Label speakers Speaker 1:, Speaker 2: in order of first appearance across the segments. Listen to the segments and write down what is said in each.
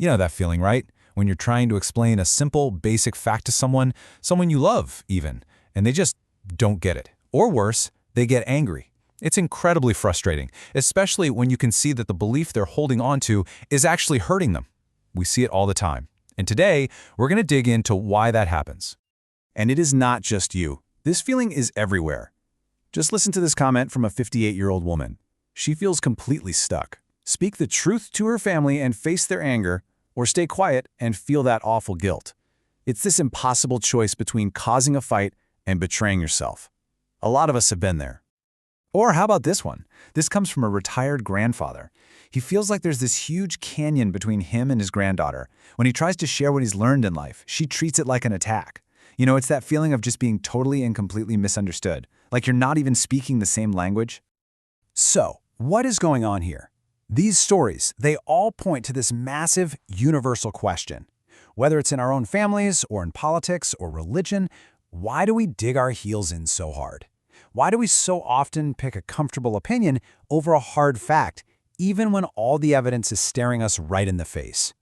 Speaker 1: You know that feeling, right? When you're trying to explain a simple, basic fact to someone you love even, and they just don't get it. Or worse, they get angry. It's incredibly frustrating, especially when you can see that the belief they're holding on to is actually hurting them. We see it all the time. And today, we're going to dig into why that happens. And it is not just you. This feeling is everywhere. Just listen to this comment from a 58-year-old woman. She feels completely stuck. Speak the truth to her family and face their anger, or stay quiet and feel that awful guilt. It's this impossible choice between causing a fight and betraying yourself. A lot of us have been there. Or how about this one? This comes from a retired grandfather. He feels like there's this huge canyon between him and his granddaughter. When he tries to share what he's learned in life, she treats it like an attack. You know, it's that feeling of just being totally and completely misunderstood, like you're not even speaking the same language. So, what is going on here? These stories, they all point to this massive, universal question. Whether it's in our own families, or in politics, or religion, why do we dig our heels in so hard? Why do we so often pick a comfortable opinion over a hard fact, even when all the evidence is staring us right in the face?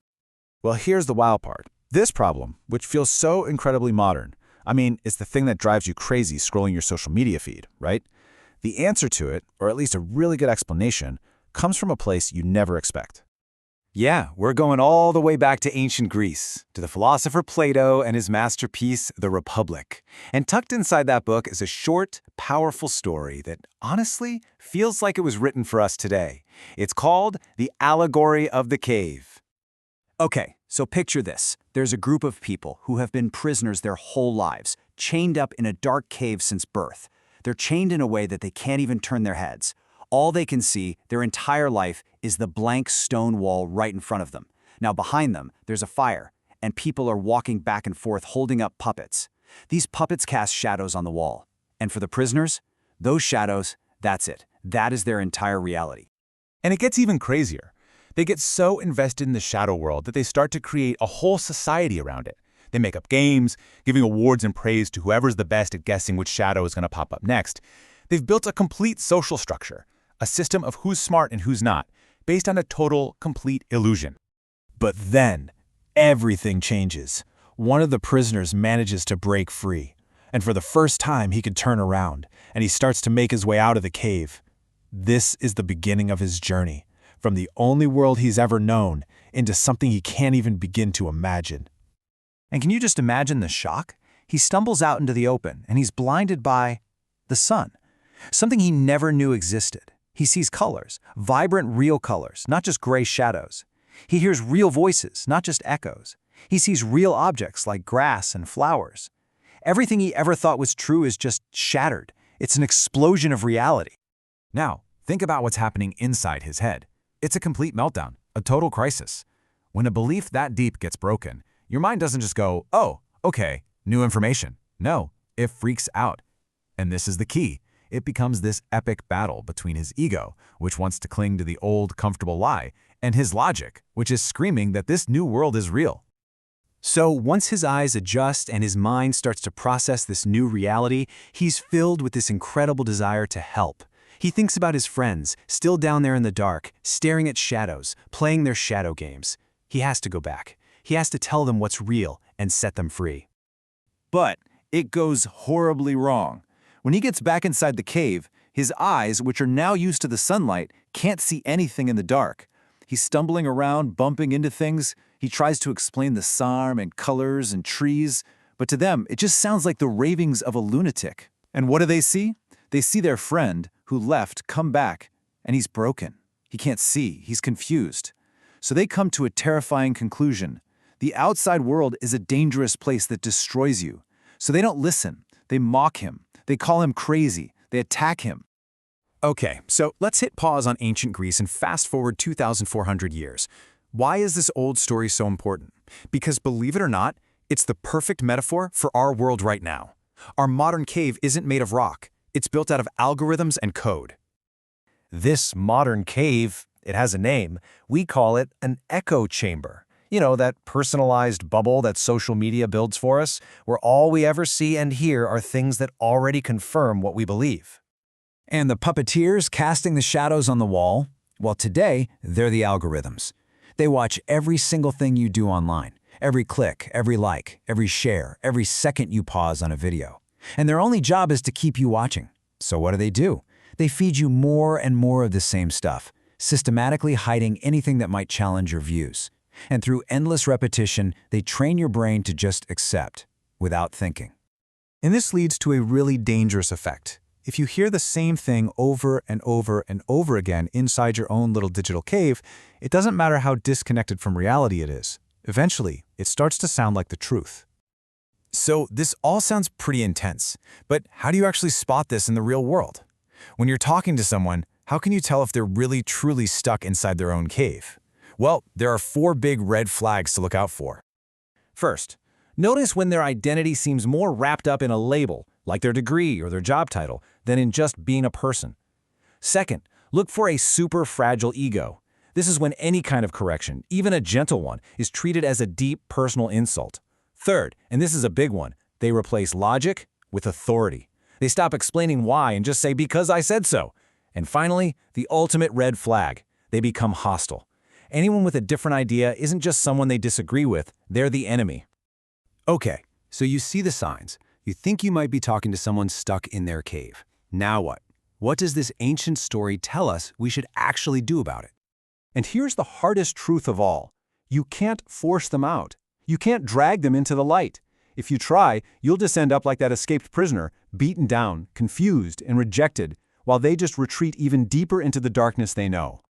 Speaker 1: Well, here's the wild part. This problem, which feels so incredibly modern, it's the thing that drives you crazy scrolling your social media feed, right? The answer to it, or at least a really good explanation, comes from a place you never expect. Yeah, we're going all the way back to ancient Greece, to the philosopher Plato and his masterpiece, The Republic. And tucked inside that book is a short, powerful story that honestly feels like it was written for us today. It's called The Allegory of the Cave. Okay, so picture this. There's a group of people who have been prisoners their whole lives, chained up in a dark cave since birth. They're chained in a way that they can't even turn their heads. All they can see, their entire life, is the blank stone wall right in front of them. Now behind them, there's a fire, and people are walking back and forth holding up puppets. These puppets cast shadows on the wall. And for the prisoners, those shadows, that's it. That is their entire reality.
Speaker 2: And it gets even crazier. They get so invested in the shadow world that they start to create a whole society around it. They make up games, giving awards and praise to whoever's the best at guessing which shadow is going to pop up next. They've built a complete social structure, a system of who's smart and who's not, based on a total, complete illusion.
Speaker 1: But then, everything changes. One of the prisoners manages to break free, and for the first time he could turn around, and he starts to make his way out of the cave. This is the beginning of his journey, from the only world he's ever known into something he can't even begin to imagine. And can you just imagine the shock? He stumbles out into the open, and he's blinded by the sun, something he never knew existed. He sees colors, vibrant, real colors, not just gray shadows. He hears real voices, not just echoes. He sees real objects like grass and flowers. Everything he ever thought was true is just shattered. It's an explosion of reality.
Speaker 2: Now, think about what's happening inside his head. It's a complete meltdown, a total crisis. When a belief that deep gets broken, your mind doesn't just go, oh, okay, new information. No, it freaks out. And this is the key. It becomes this epic battle between his ego, which wants to cling to the old, comfortable lie, and his logic, which is screaming that this new world is real.
Speaker 1: So once his eyes adjust and his mind starts to process this new reality, he's filled with this incredible desire to help. He thinks about his friends, still down there in the dark, staring at shadows, playing their shadow games. He has to go back. He has to tell them what's real and set them free. But it goes horribly wrong. When he gets back inside the cave, his eyes, which are now used to the sunlight, can't see anything in the dark. He's stumbling around, bumping into things. He tries to explain the psalm and colors and trees, but to them, it just sounds like the ravings of a lunatic. And what do they see? They see their friend, who left, come back, and he's broken. He can't see. He's confused. So they come to a terrifying conclusion. The outside world is a dangerous place that destroys you. So they don't listen. They mock him. They call him crazy. They attack him. Okay, so let's hit pause on ancient Greece and fast forward 2,400 years. Why is this old story so important? Because believe it or not, it's the perfect metaphor for our world right now. Our modern cave isn't made of rock. It's built out of algorithms and code.
Speaker 3: This modern cave, it has a name. We call it an echo chamber. You know, that personalized bubble that social media builds for us, where all we ever see and hear are things that already confirm what we believe.
Speaker 1: And the puppeteers casting the shadows on the wall, well, today, they're the algorithms.
Speaker 2: They watch every single thing you do online, every click, every like, every share, every second you pause on a video. And their only job is to keep you watching. So what do? They feed you more and more of the same stuff, systematically hiding anything that might challenge your views. And through endless repetition, they train your brain to just accept, without thinking.
Speaker 1: And this leads to a really dangerous effect. If you hear the same thing over and over and over again inside your own little digital cave, it doesn't matter how disconnected from reality it is. Eventually, it starts to sound like the truth. So this all sounds pretty intense, but how do you actually spot this in the real world? When you're talking to someone, how can you tell if they're really truly stuck inside their own cave? Well, there are 4 big red flags to look out for.
Speaker 2: First, notice when their identity seems more wrapped up in a label, like their degree or their job title, than in just being a person. Second, look for a super fragile ego. This is when any kind of correction, even a gentle one, is treated as a deep personal insult. Third, and this is a big one, they replace logic with authority. They stop explaining why and just say, "because I said so." And finally, the ultimate red flag, they become hostile. Anyone with a different idea isn't just someone they disagree with, they're the enemy.
Speaker 3: Okay, so you see the signs. You think you might be talking to someone stuck in their cave. Now what? What does this ancient story tell us we should actually do about it?
Speaker 4: And here's the hardest truth of all. You can't force them out. You can't drag them into the light. If you try, you'll just end up like that escaped prisoner, beaten down, confused, and rejected, while they just retreat even deeper into the darkness they know.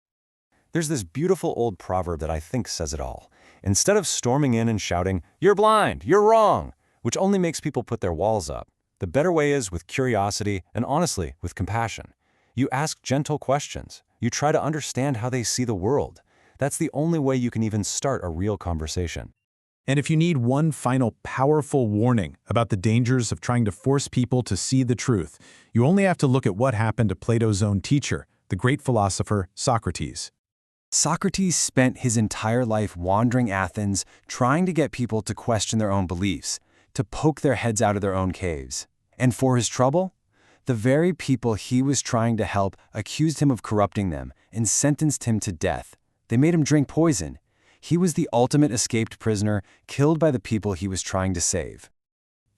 Speaker 3: There's this beautiful old proverb that I think says it all. Instead of storming in and shouting, "You're blind, you're wrong," which only makes people put their walls up, the better way is with curiosity and honestly, with compassion. You ask gentle questions. You try to understand how they see the world. That's the only way you can even start a real conversation.
Speaker 1: And if you need one final powerful warning about the dangers of trying to force people to see the truth, you only have to look at what happened to Plato's own teacher, the great philosopher Socrates.
Speaker 3: Socrates spent his entire life wandering Athens, trying to get people to question their own beliefs, to poke their heads out of their own caves. And for his trouble, the very people he was trying to help accused him of corrupting them and sentenced him to death. They made him drink poison. He was the ultimate escaped prisoner, killed by the people he was trying to save.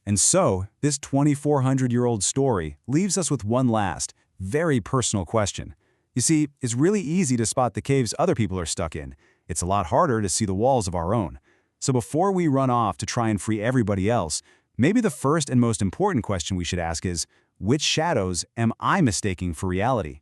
Speaker 4: And so, this 2,400-year-old story leaves us with one last, very personal question. You see, it's really easy to spot the caves other people are stuck in. It's a lot harder to see the walls of our own. So before we run off to try and free everybody else, maybe the first and most important question we should ask is, which shadows am I mistaking for reality?